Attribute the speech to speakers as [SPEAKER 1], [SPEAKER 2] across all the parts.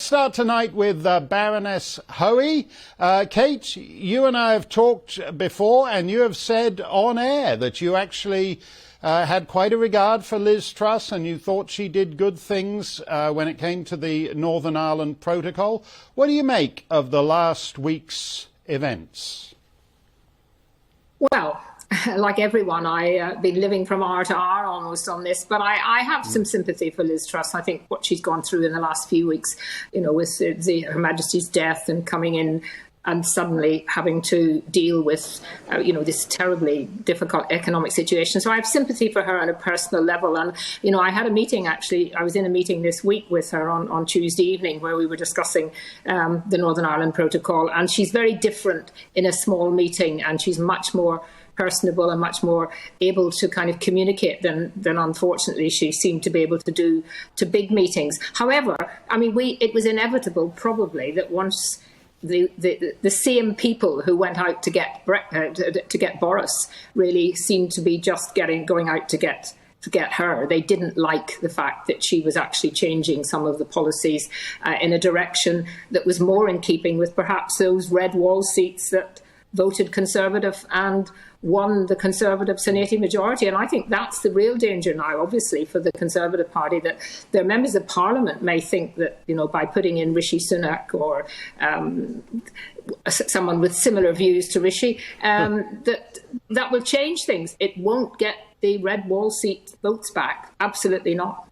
[SPEAKER 1] start tonight with Baroness Hoey. Kate, you and I have talked before, and you have said on air that you actually had quite a regard for Liz Truss, and you thought she did good things when it came to the Northern Ireland Protocol. What do you make of the last week's events?
[SPEAKER 2] Well, like everyone, I've been living from hour to hour almost on this, but I have some sympathy for Liz Truss. I think what she's gone through in the last few weeks, you know, with Her Majesty's death and coming in and suddenly having to deal with, you know, this terribly difficult economic situation. So I have sympathy for her on a personal level. And, you know, I had a meeting, actually, I was in a meeting this week with her on Tuesday evening where we were discussing the Northern Ireland Protocol. And she's very different in a small meeting, and she's much more personable and much more able to kind of communicate than unfortunately she seemed to be able to do to big meetings. However, I mean, it was inevitable probably that once the same people who went out to get Boris really seemed to be just going out to get her. They didn't like the fact that she was actually changing some of the policies in a direction that was more in keeping with perhaps those red wall seats that voted Conservative and won the Conservative Senate majority. And I think that's the real danger now, obviously, for the Conservative Party, that their members of Parliament may think that, you know, by putting in Rishi Sunak or someone with similar views to Rishi, that will change things. It won't get the red wall seat votes back. Absolutely not.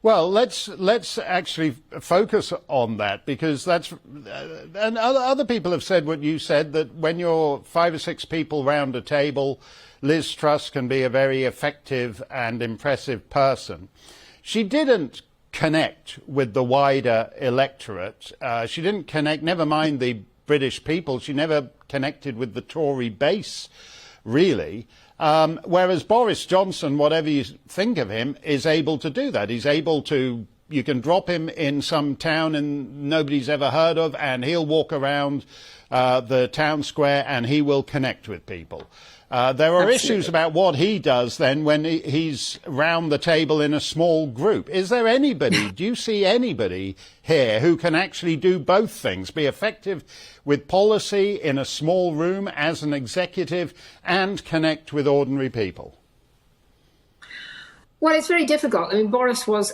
[SPEAKER 1] Well, let's actually focus on that, because that's and other people have said what you said, that when you're 5 or 6 people round a table, Liz Truss can be a very effective and impressive person. She didn't connect with the wider electorate. She didn't connect, never mind the British people, she never connected with the Tory base, really. Whereas Boris Johnson, whatever you think of him, is able to do that. He's able to, you can drop him in some town and nobody's ever heard of, and he'll walk around the town square and he will connect with people. There are issues about what he does then when he's round the table in a small group. Is there anybody, do you see anybody here who can actually do both things, be effective with policy in a small room as an executive and connect with ordinary people?
[SPEAKER 2] Well, it's very difficult. I mean, Boris was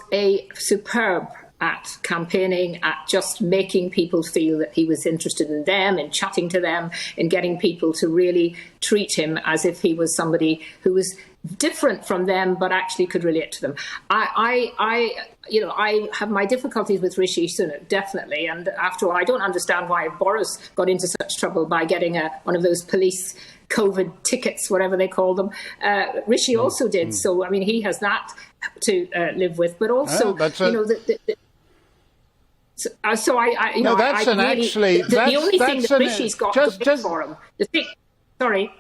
[SPEAKER 2] superb at campaigning, at just making people feel that he was interested in them, in chatting to them, in getting people to really treat him as if he was somebody who was different from them but actually could relate to them. I have my difficulties with Rishi Sunak, definitely, and after all, I don't understand why Boris got into such trouble by getting one of those police COVID tickets, whatever they call them. Rishi also did, so I mean, he has that to live with, but also, you know, so I you know,
[SPEAKER 1] that's
[SPEAKER 2] I
[SPEAKER 1] an
[SPEAKER 2] really,
[SPEAKER 1] actually
[SPEAKER 2] the only thing that Rishi's got to for him. Sorry,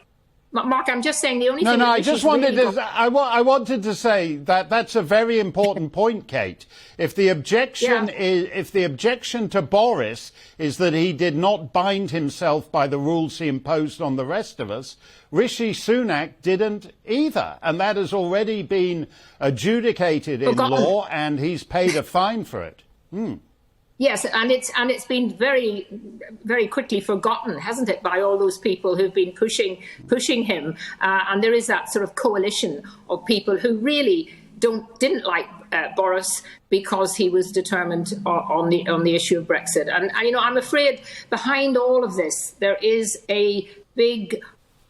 [SPEAKER 2] Mark, I'm just saying the only thing.
[SPEAKER 1] I just wanted to. I wanted to say that that's a very important point, Kate. If the objection if the objection to Boris is that he did not bind himself by the rules he imposed on the rest of us, Rishi Sunak didn't either, and that has already been adjudicated in law, and he's paid a fine for it.
[SPEAKER 2] Yes, and it's been very, very quickly forgotten, hasn't it, by all those people who've been pushing him. And there is that sort of coalition of people who really didn't like Boris because he was determined on the issue of Brexit. And you know, I'm afraid behind all of this there is a big.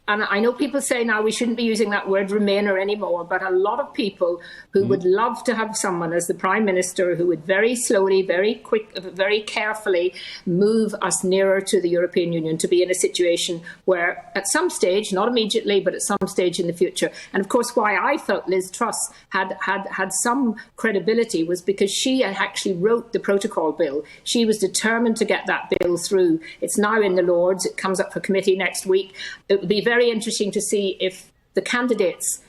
[SPEAKER 2] And I know people say now we shouldn't be using that word Remainer anymore, but a lot of people who would love to have someone as the Prime Minister who would very slowly, very very carefully move us nearer to the European Union, to be in a situation where at some stage, not immediately, but at some stage in the future. And of course, why I felt Liz Truss had some credibility was because she actually wrote the protocol bill. She was determined to get that bill through. It's now in the Lords. It comes up for committee next week. It would be very interesting to see if the candidates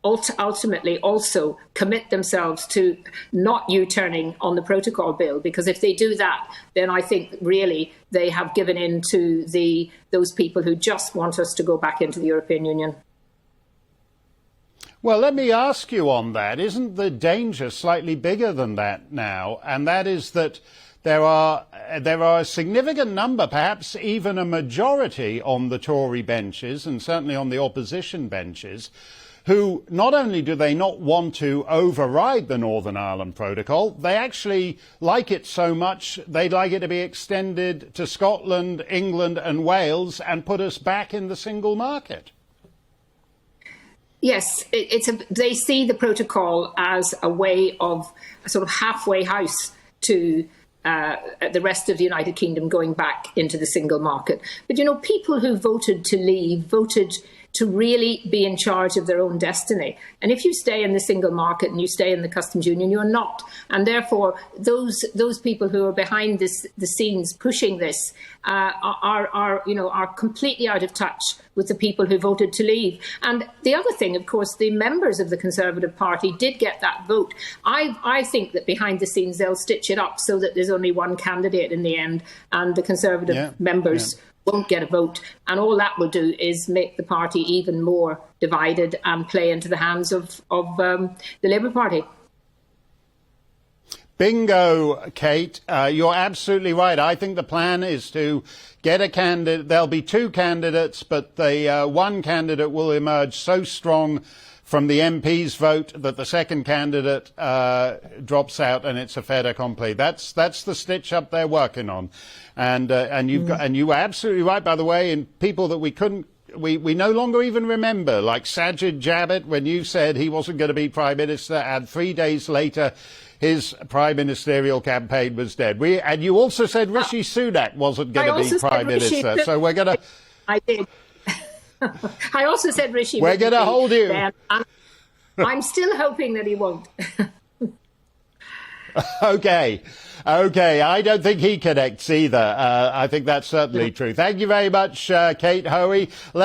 [SPEAKER 2] ultimately also commit themselves to not U-turning on the protocol bill, because if they do that, then I think really they have given in to those people who just want us to go back into the European Union.
[SPEAKER 1] Well, let me ask you on that. Isn't the danger slightly bigger than that now? And that is that there are a significant number, perhaps even a majority on the Tory benches and certainly on the opposition benches, who not only do they not want to override the Northern Ireland Protocol, they actually like it so much they'd like it to be extended to Scotland, England and Wales and put us back in the single market.
[SPEAKER 2] Yes, they see the protocol as a way of a sort of halfway house to the rest of the United Kingdom going back into the single market. But, you know, people who voted to leave voted to really be in charge of their own destiny. And if you stay in the single market and you stay in the customs union, you're not. And therefore, those people who are behind the scenes pushing this are completely out of touch with the people who voted to leave. And the other thing, of course, the members of the Conservative Party did get that vote. I think that behind the scenes they'll stitch it up so that there's only one candidate in the end, and the Conservative members won't get a vote, and all that will do is make the party even more divided and play into the hands of the Labour Party.
[SPEAKER 1] Bingo, Kate. You're absolutely right. I think the plan is to get a candidate. There'll be two candidates, but the one candidate will emerge so strong from the MP's vote that the second candidate drops out, and it's a fait accompli. That's the stitch up they're working on, and you were absolutely right, by the way, in people that we no longer even remember, like Sajid Javid, when you said he wasn't going to be Prime Minister, and 3 days later his prime ministerial campaign was dead. And you also said Rishi Sunak wasn't going to be Prime Minister, so we're going to...
[SPEAKER 2] I did. I also said Rishi.
[SPEAKER 1] We're going to hold you.
[SPEAKER 2] I'm still hoping that he won't.
[SPEAKER 1] Okay. I don't think he connects either. I think that's certainly true. Thank you very much, Kate Hoey.